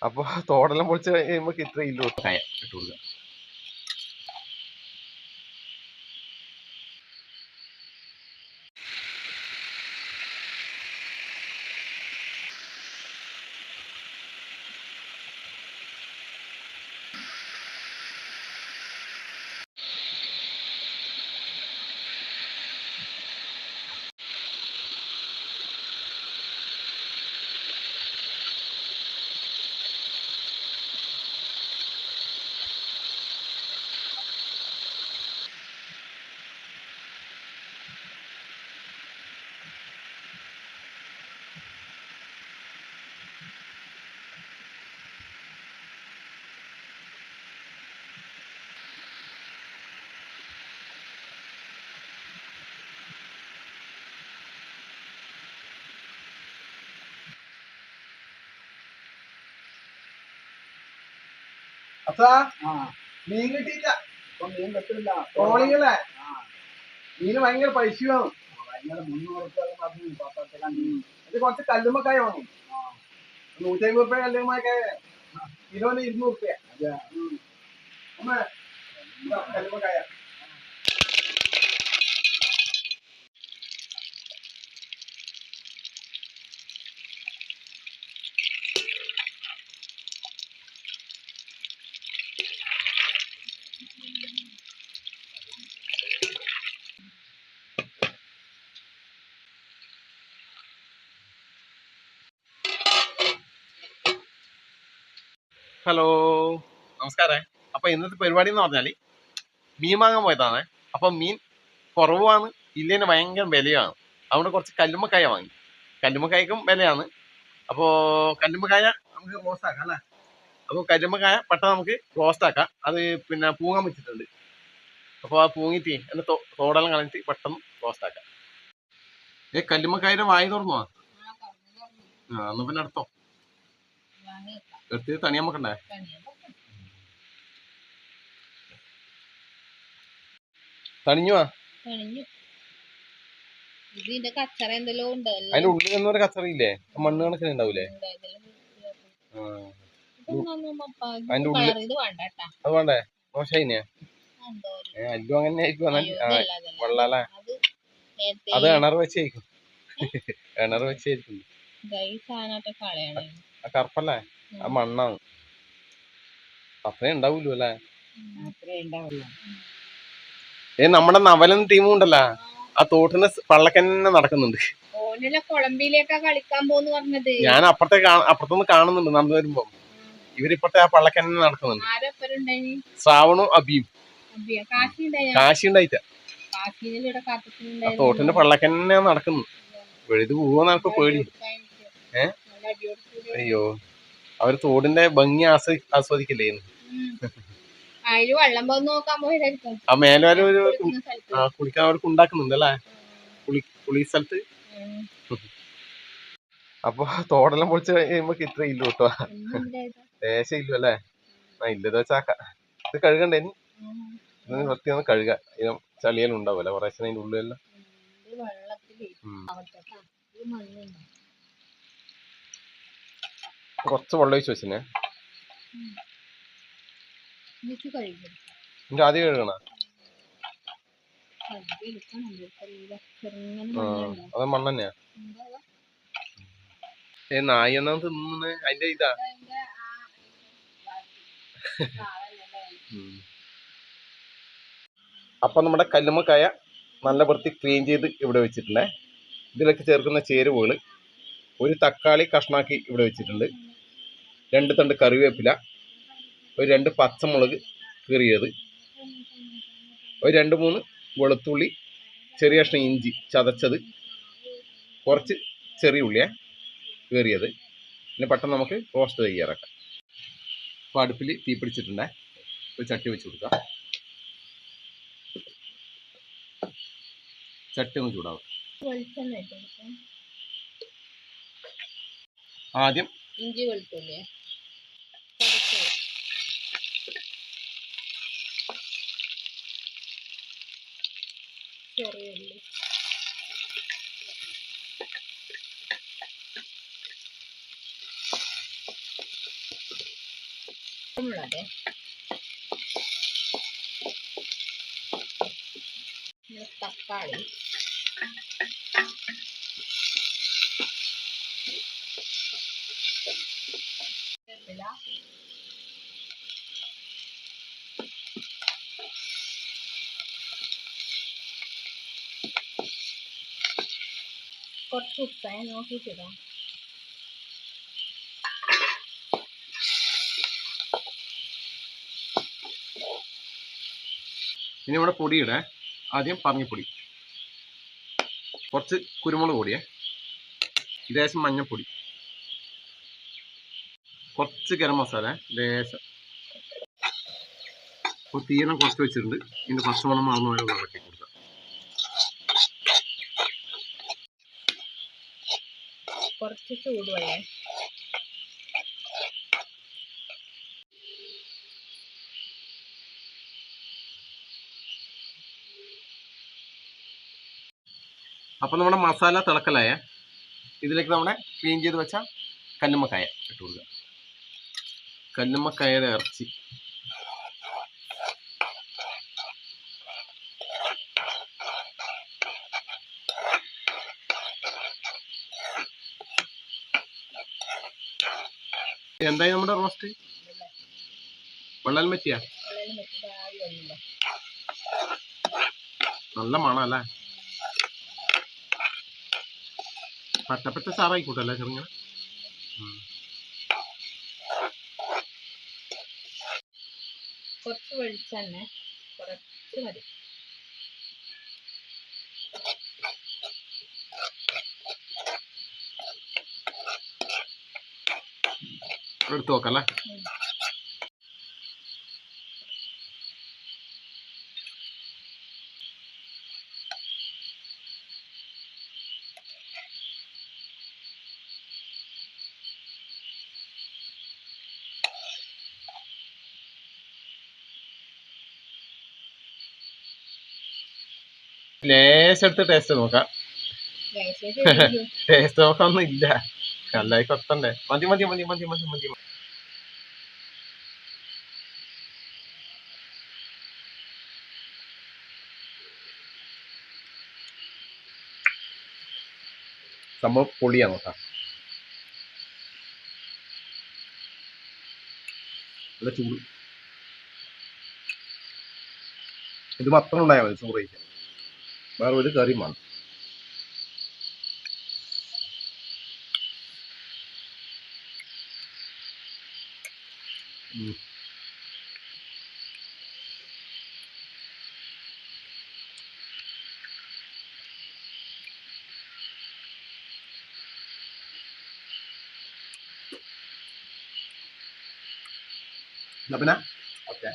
അപ്പൊ തോടെല്ലാം പൊളിച്ച് കഴിയുമ്പോ ഇത്ര ഇല്ല ഇട്ട് കൊടുക്കുക. അച്ഛാ മീൻ കിട്ടിയില്ല. മീൻ പറ്റില്ല. ട്രോളിങ്ങല്ലേ? മീന് ഭയങ്കര പൈസയാണ്. ഭയങ്കര 300 ഇത് കുറച്ച് കല്ലുമ്മക്കായ വാങ്ങും. 150 രൂപ കല്ലുമ്മക്കായ കിലോന് 200 രൂപ. കല്ലുമ്മക്കായ ഹലോ, നമസ്കാരം. അപ്പൊ ഇന്നത്തെ പരിപാടി എന്ന് പറഞ്ഞാല് മീൻ വാങ്ങാൻ പോയതാണ്. അപ്പൊ മീൻ കുറവാണ്, ഇല്ലേന് ഭയങ്കര വിലയാണ്. അതുകൊണ്ട് കുറച്ച് കല്ലുമ്മക്കായ വാങ്ങി. കല്ലുമ്മക്കായക്കും വിലയാണ്. അപ്പോ കല്ലുമ്മക്കായ നമുക്ക് റോസ്റ്റ് ആക്കാം അല്ലേ? അപ്പൊ കല്ലുമ്മക്കായ പെട്ടെന്ന് നമുക്ക് റോസ്റ്റ് ആക്കാം. അത് പിന്നെ പൂങ്ങാൻ വെച്ചിട്ടുണ്ട്. അപ്പൊ ആ പൂങ്ങിട്ട് എന്റെ തോടെല്ലാം കളഞ്ഞിട്ട് പെട്ടെന്ന് റോസ്റ്റ് ആക്കാം. കല്ലുമ്മക്കായുടെ വായി തുറന്നോ? എന്നാ പിന്നെ എടുത്തോ. എടുത്ത് തണിയാൻ വെക്കണ്ടേ? തണിഞ്ഞുവാ. ഇതിന്റെ കച്ചറ എന്തെല്ലോ ഉണ്ട്. അതിന്റെ ഉള്ളിൽ എന്നൊരു കച്ചറിയില്ലേ? മണ്ണ് കണക്കിന് ഉണ്ടാവൂലേ? അതിന്റെ ഉള്ളിൽ അത് വേണ്ടേ? മോശായിനെ അല്ലും അങ്ങനെ ആയിരിക്കും. വെള്ളല്ലേ? അത് കിണർ വെച്ചായിരിക്കും. കിണർ വെച്ചായിരിക്കും. ആ കറുപ്പല്ലേ? ആ മണ്ണാണ്. അത്രേ ഉണ്ടാവൂല്ലോ അല്ലേ? നമ്മുടെ നവലൻ ടീമും ഉണ്ടല്ലോ, ആ തോട്ടിന്റെ പള്ളക്കന്നെ നടക്കുന്നുണ്ട്. കളിക്കാൻ പോന്ന് പറഞ്ഞത് ഞാൻ അപ്പുറത്തുനിന്ന് കാണുന്നുണ്ട് നടന്നു വരുമ്പോ. ഇവരിപ്പത്തെ ആ പള്ളക്കന്നെ നടക്കുന്നുണ്ട്. ശ്രാവണും അബിയും. കാശി ഉണ്ടായിട്ട ആ തോട്ടിന്റെ പള്ളക്കന്നെ നടക്കുന്നു. വെഴുത് പോവാന്ന് എനിക്ക് പേടി. അയ്യോ, അവര് തോടിന്റെ ഭംഗി ആസ്വദിക്കില്ലേ? ആ മേലെ ഒരു കുളിക്കാൻ അവർക്ക് ഉണ്ടാക്കുന്നുണ്ട് അല്ലേ? കുളി സ്ഥലത്ത്. അപ്പൊ തോടെല്ലാം പൊളിച്ച് കഴിയുമ്പോ ഇത്ര ഇല്ല കേട്ടോ. ദേശം ഇല്ലു അല്ലേ? ആ ഇല്ലത് വെച്ചാക്ക. ഇത് കഴുകണ്ടേ? ഇനി വൃത്തിയൊന്ന് കഴുക. ചളിയെല്ലാം ഉണ്ടാവുമല്ലോ കുറേശ്ശെ അതിന്റെ ഉള്ളിലെല്ലാം. കുറച്ച് വെള്ളം ഒഴിച്ച് വെച്ചിനെ. എനിക്ക് ആദ്യം കഴുകണ? അത് മണ്ണ് തന്നെയാ. നായി എന്നാ തിന്നുന്നത്? അതിന്റെ ഇതാ. അപ്പൊ നമ്മുടെ കല്ലുമ്മക്കായ നല്ല വൃത്തി ക്ലീൻ ചെയ്ത് ഇവിടെ വെച്ചിട്ടുണ്ടേ. ഇതിലേക്ക് ചേർക്കുന്ന ചേരുവകൾ: ഒരു തക്കാളി കഷ്ണാക്കി ഇവിടെ വെച്ചിട്ടുണ്ട്, 2 തണ്ട് കറിവേപ്പില, ഒരു 2 പച്ചമുളക് കീറിയത്, ഒരു 2-3 വെളുത്തുള്ളി, ചെറിയ കഷ്ണം ഇഞ്ചി ചതച്ചത്, കുറച്ച് ചെറിയ ഉള്ളിയെ കീറിയത്. പിന്നെ പെട്ടെന്ന് നമുക്ക് റോസ്റ്റ് തയ്യാറാക്കാം. അപ്പോൾ അടുപ്പിൽ തീ പിടിച്ചിട്ടുണ്ടേ. ഒരു ചട്ടി വെച്ച് കൊടുക്കാം. ചട്ടി ഒന്ന് ചൂടാവും. ആദ്യം ഇഞ്ചി വെളുത്തുള്ളി ചെറിയ ഉള്ളി ഉള്ളത് തക്കാളി വേപ്പില കുറച്ച് ഉപ്പ് നോക്കിയിട്ടിടാം. ഇനി ഇവിടെ പൊടിയിടേ. ആദ്യം പറഞ്ഞിപ്പൊടി, കുറച്ച് കുരുമുളക് പൊടിയേ, ലേശം മഞ്ഞൾപ്പൊടി, കുറച്ച് ഗരം മസാല, ലേശം. അപ്പോൾ തീയണം കുറച്ച് വെച്ചിട്ടുണ്ട്. ഇതിൻ്റെ പച്ചമണം മാറുന്ന വരെ ഇളക്കി കൊടുക്കുക. കുറച്ച് ചൂടുവെള്ളം അപ്പം നമ്മുടെ മസാല തിളക്കലായ ഇതിലേക്ക് നമ്മുടെ ക്ലീൻ ചെയ്ത് വെച്ച കല്ലുമ്മക്കായ ഇട്ട് കൊടുക്കുക. കല്ലുമ്മക്കായയുടെ ഇറച്ചി എന്തായി നമ്മുടെ റോസ്റ്റ്? വെള്ളം പറ്റിയ നല്ല മണം അല്ലേ? പറ്റപ്പറ്റ സാറായിക്കോട്ടല്ലേ ചെറുങ്ങനെ. കുറച്ച് വെളിച്ചെണ്ണ കുറച്ച് മതി. എടുത്ത് നോക്കല്ലേ. ലേശം എടുത്ത് ടേസ്റ്റ് നോക്കാം. ടേസ്റ്റ് നോക്കാനൊന്നും ഇല്ല, നല്ലായി കൊത്തണ്ടേ. മതി മതി മതി മതി മതി മതി. സംഭവം പൊളിയാണ് കേട്ടോ. നല്ല ചൂട്. ഇത് മാത്രം ഉണ്ടായാൽ മതി ചോറ് കഴിക്കാൻ. വേറെ ഒരു കറിയും വേണം. എന്നാ പിന്നെ ഓക്കെ.